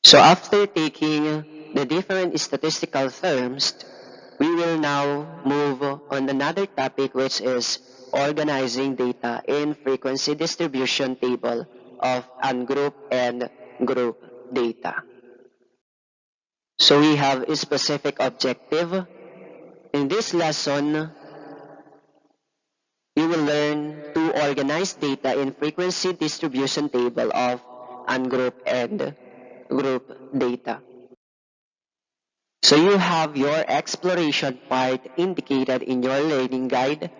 So after taking the different statistical terms, we will now move on another topic, which is organizing data in frequency distribution table of ungrouped and group data. So we have a specific objective. In this lesson, you will learn to organize data in frequency distribution table of ungrouped and group data. So you have your exploration part indicated in your learning guide.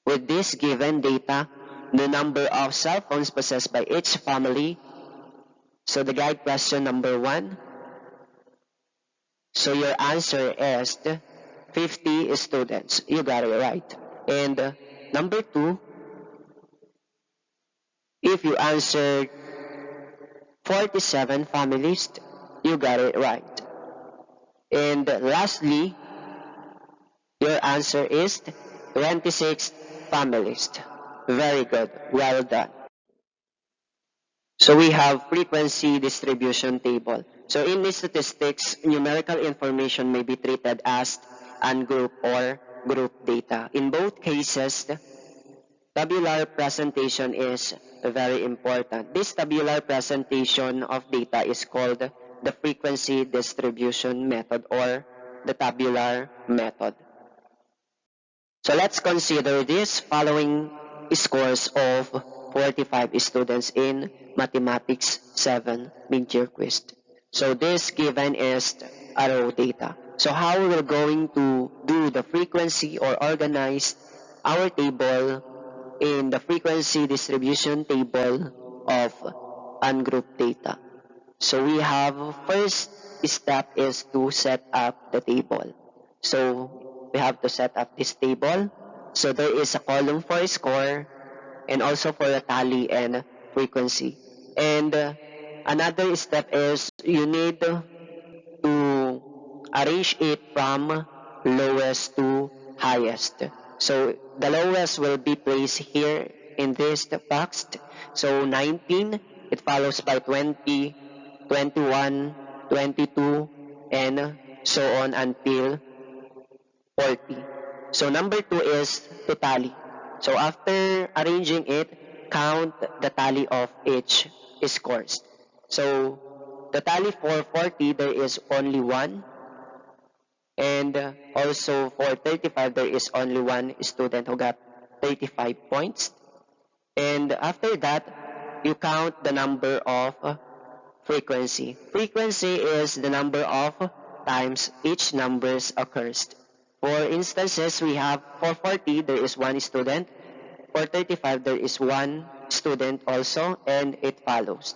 With this given data, the number of cell phones possessed by each family. So the guide question number 1. So your answer is 50 students. You got it right. And number 2, if you answered 47 families, you got it right. And lastly, your answer is 26 families. Very good. Well done. So we have frequency distribution table. So in the statistics, numerical information may be treated as ungrouped or group data. In both cases, tabular presentation is very important. This tabular presentation of data is called the frequency distribution method or the tabular method. So let's consider this following scores of 45 students in Mathematics 7 mid-year quiz. So this given is a raw data. So how we're going to do the frequency or organize our table in the frequency distribution table of ungrouped data. So we have first step is to set up the table. So we have to set up this table. So there is a column for score and also for a tally and frequency. And another step is you need to arrange it from lowest to highest. So the lowest will be placed here in this box. So 19, it follows by 20, 21, 22, and so on until 40. So number 2 is to tally. So after arranging it, count the tally of each scores. So the tally for 40, there is only 1. And also for 35, there is only 1 student who got 35 points. And after that, you count the number of frequency. Frequency is the number of times each numbers occurs. For instances, we have for 40, there is 1 student. For 35, there is 1 student also, and it follows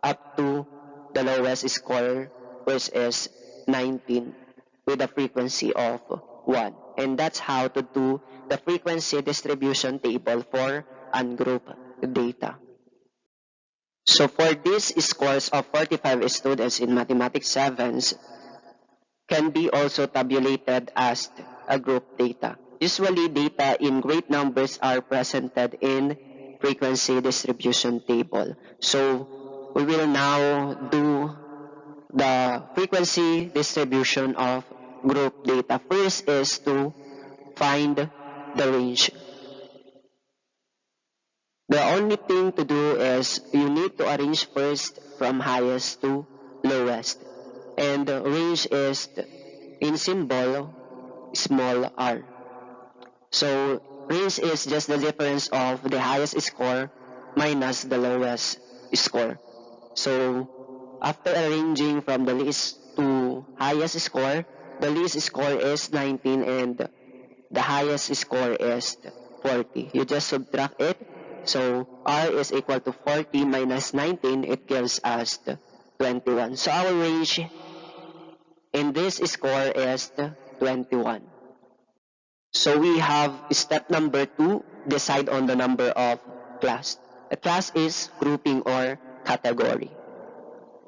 up to the lowest score, which is 19, with a frequency of 1. And that's how to do the frequency distribution table for ungrouped data. So for these scores of 45 students in Mathematics 7 can be also tabulated as a group data. Usually data in great numbers are presented in frequency distribution table. So we will now do the frequency distribution of group data. First is to find the range. The only thing to do is you need to arrange first from highest to lowest. And the range is in symbol small r. So range is just the difference of the highest score minus the lowest score. So after arranging from the least to highest score, the least score is 19 and the highest score is 40. You just subtract it. So R is equal to 40 minus 19, it gives us 21. So our range in this score is 21. So we have step number 2, decide on the number of class. A class is grouping or category.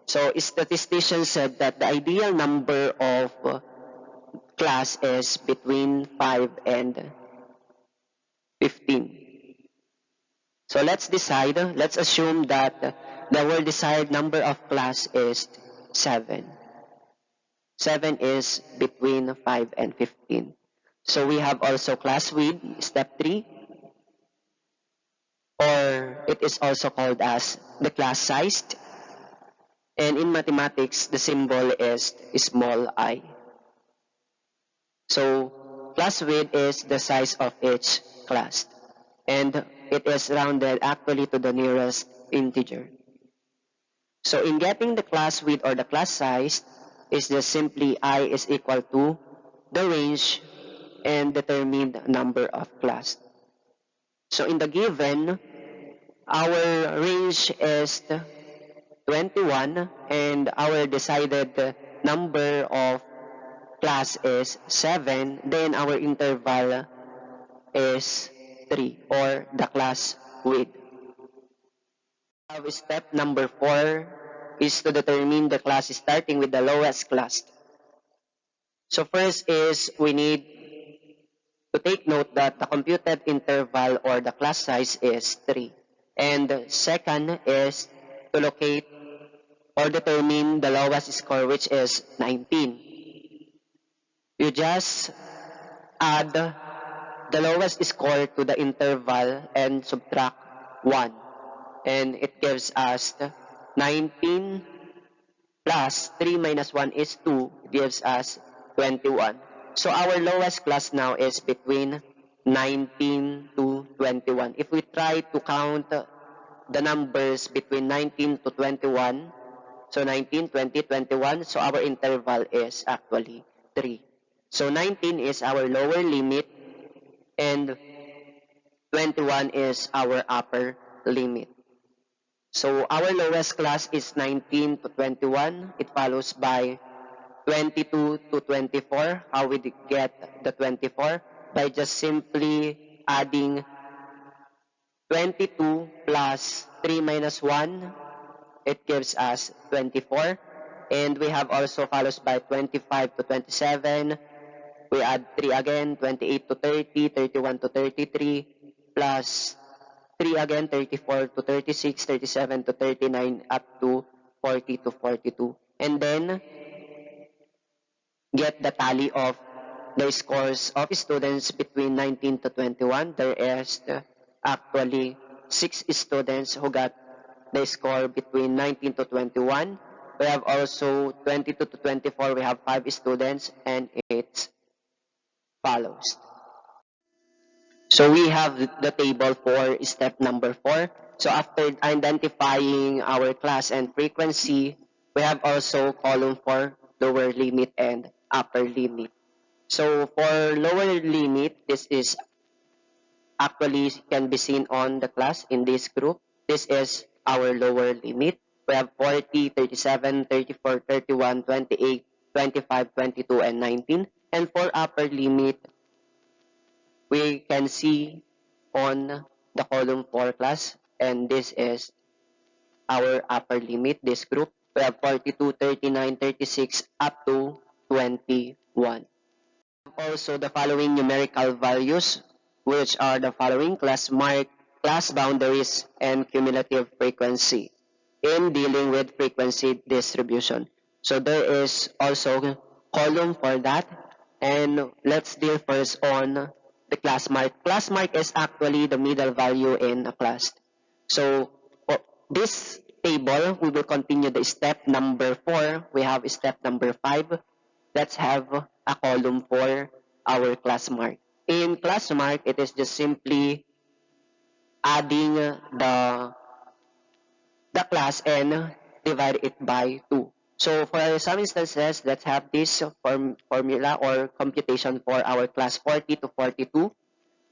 So statisticians said that the ideal number of class is between 5 and 15. So let's decide, let's assume that the our desired number of class is 7. 7 is between 5 and 15. So we have also class width, step 3, or it is also called as the class size. And in mathematics, the symbol is small I. So class width is the size of each class. And it is rounded actually to the nearest integer. So in getting the class width or the class size, is just simply I is equal to the range and determined number of class. So in the given, our range is 21 and our decided number of class is 7, then our interval is 3 or the class width. Step number 4 is to determine the class starting with the lowest class. So first is we need to take note that the computed interval or the class size is 3. And second is to locate or determine the lowest score, which is 19. You just add the lowest score to the interval and subtract 1. And it gives us 19 plus 3 minus 1 is 2, gives us 21. So our lowest class now is between 19 to 21. If we try to count the numbers between 19 to 21, so 19, 20, 21, so our interval is actually 3. So 19 is our lower limit and 21 is our upper limit. So our lowest class is 19 to 21. It follows by 22 to 24. How we get the 24? By just simply adding 22 plus 3 minus 1. It gives us 24. And we have also follows by 25 to 27. We add 3 again, 28 to 30, 31 to 33, plus 3 again, 34 to 36, 37 to 39, up to 40 to 42. And then, get the tally of the scores of students between 19 to 21. There is actually 6 students who got the score between 19 to 21. We have also 22 to 24. We have 5 students, and it follows. So we have the table for step number 4. So after identifying our class and frequency, we have also column for lower limit and upper limit. So for lower limit, this is actually can be seen on the class in this group. This is our lower limit. We have 40, 37, 34, 31, 28, 25, 22, and 19. And for upper limit, we can see on the column 4 class, and this is our upper limit, this group. We have 42, 39, 36, up to 21. Also, the following numerical values, which are the following: class mark, class boundaries, and cumulative frequency in dealing with frequency distribution. So there is also column for that. And let's deal first on the class mark. Class mark is actually the middle value in a class. So for this table, we will continue the step number 4. We have step number 5. Let's have a column for our class mark. In class mark, it is just simply adding the class and divide it by 2. So for some instances, let's have this formula or computation for our class 40 to 42.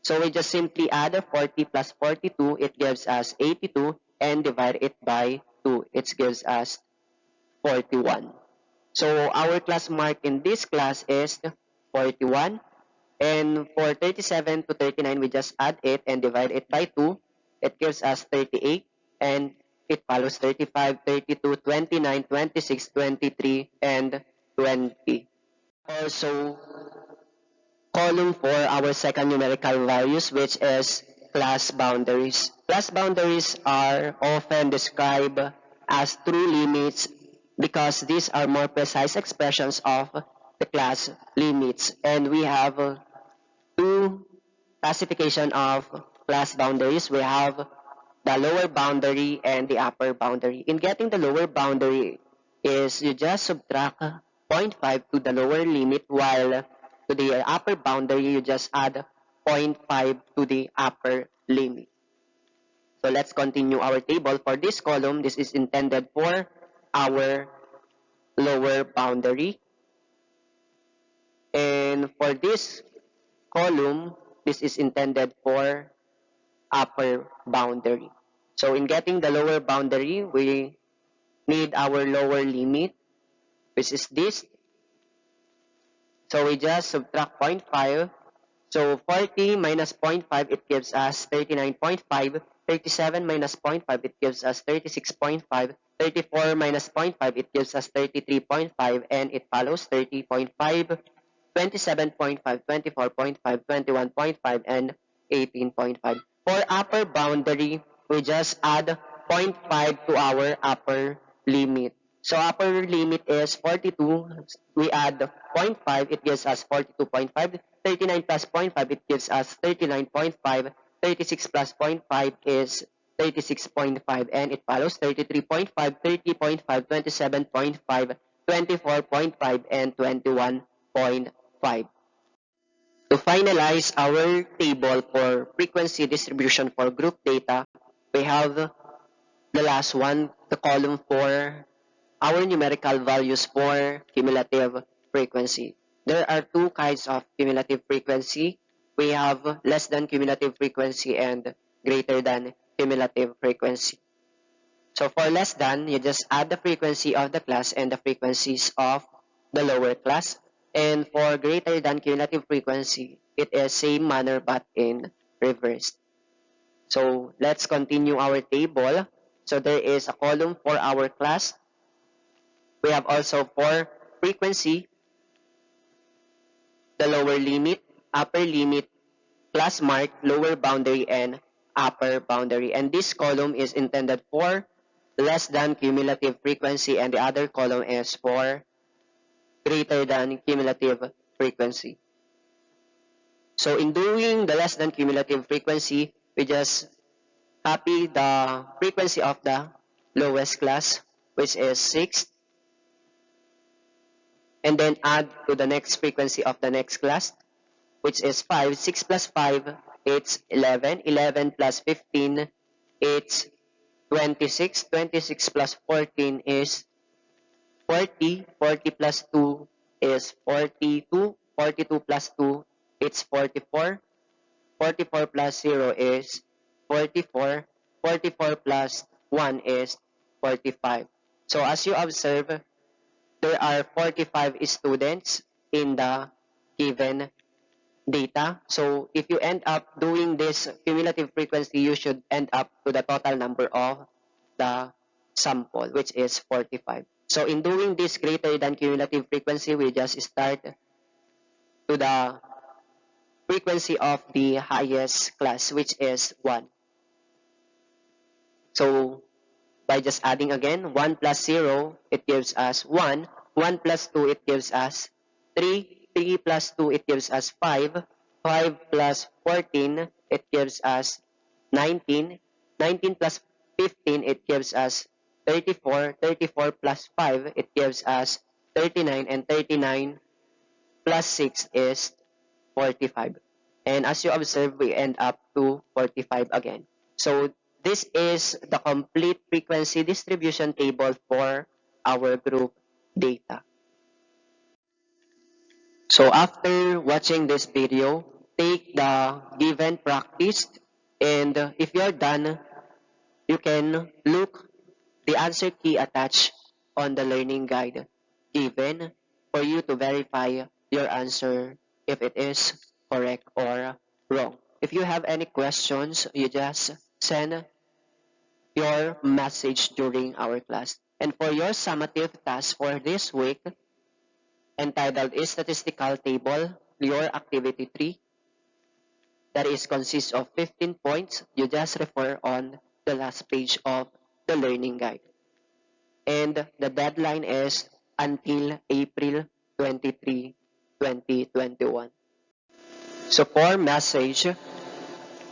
So we just simply add 40 plus 42, it gives us 82, and divide it by 2, it gives us 41. So our class mark in this class is 41. And for 37 to 39, we just add it and divide it by 2. It gives us 38. And it follows 35, 32, 29, 26, 23, and 20. Also, column for our second numerical values, which is class boundaries. Class boundaries are often described as true limits because these are more precise expressions of the class limits. And we have two classification of class boundaries. We have the lower boundary and the upper boundary. In getting the lower boundary is you just subtract zero point 0.5 to the lower limit, while to the upper boundary you just add zero point 0.5 to the upper limit. So let's continue our table. For this column, this is intended for our lower boundary. And for this column, this is intended for upper boundary. So in getting the lower boundary, we need our lower limit, which is this. So we just subtract 0.5. So 40 minus 0.5, it gives us 39.5. 37 minus 0.5, it gives us 36.5. 34 minus 0.5, it gives us 33.5. And it follows 30.5, 27.5, 24.5, 21.5, and 18.5. For upper boundary, we just add 0.5 to our upper limit. So upper limit is 42. We add 0.5, it gives us 42.5. 39 plus 0.5, it gives us 39.5. 36 plus 0.5 is 36.5. And it follows 33.5, 30.5, 27.5, 24.5, and 21.5. To finalize our table for frequency distribution for group data, we have the last one, the column for our numerical values for cumulative frequency. There are two kinds of cumulative frequency. We have less than cumulative frequency and greater than cumulative frequency. So for less than, you just add the frequency of the class and the frequencies of the lower class. And for greater than cumulative frequency, it is same manner but in reverse. So let's continue our table. So there is a column for our class. We have also for frequency, the lower limit, upper limit, class mark, lower boundary, and upper boundary. And this column is intended for less than cumulative frequency, and the other column is for greater than cumulative frequency. So in doing the less than cumulative frequency, we just copy the frequency of the lowest class, which is 6, and then add to the next frequency of the next class, which is 5. 6 plus 5, it's 11. 11 plus 15, it's 26. 26 plus 14 is 40. 40 plus 2 is 42. 42 plus 2, it's 44. 44 plus 0 is 44. 44 plus 1 is 45. So as you observe, there are 45 students in the given data. So if you end up doing this cumulative frequency, you should end up to the total number of the sample, which is 45. So in doing this greater than cumulative frequency, we just start to the frequency of the highest class, which is 1. So by just adding again, 1 plus 0, it gives us 1. 1 plus 2, it gives us 3. 3 plus 2, it gives us 5. 5 plus 14, it gives us 19. 19 plus 15, it gives us 34. 34 plus 5, it gives us 39. And 39 plus 6 is 45. And as you observe, we end up to 45 again. So this is the complete frequency distribution table for our group data. So after watching this video, take the given practice, and if you're done, you can look the answer key attached on the learning guide given for you to verify your answer if it is correct or wrong. If you have any questions, you just send your message during our class. And for your summative task for this week, entitled is Statistical Table, your Activity 3, that is consists of 15 points. You just refer on the last page of the learning guide. And the deadline is until April 23, 2021. So for message,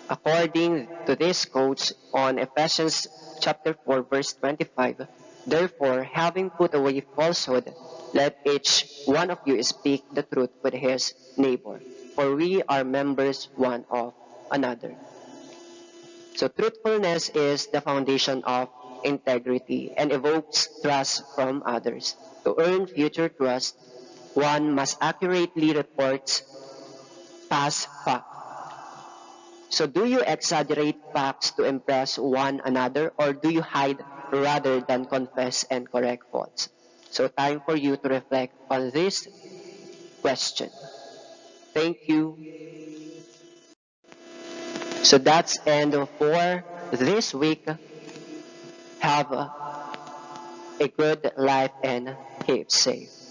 according to this quotes on Ephesians chapter 4 verse 25, therefore, having put away falsehood, let each one of you speak the truth with his neighbor, for we are members one of another. So truthfulness is the foundation of integrity and evokes trust from others. To earn future trust, one must accurately report past facts. So do you exaggerate facts to impress one another, or do you hide rather than confess and correct faults? So time for you to reflect on this question. Thank you. So that's end for this week. Have a good life and keep safe.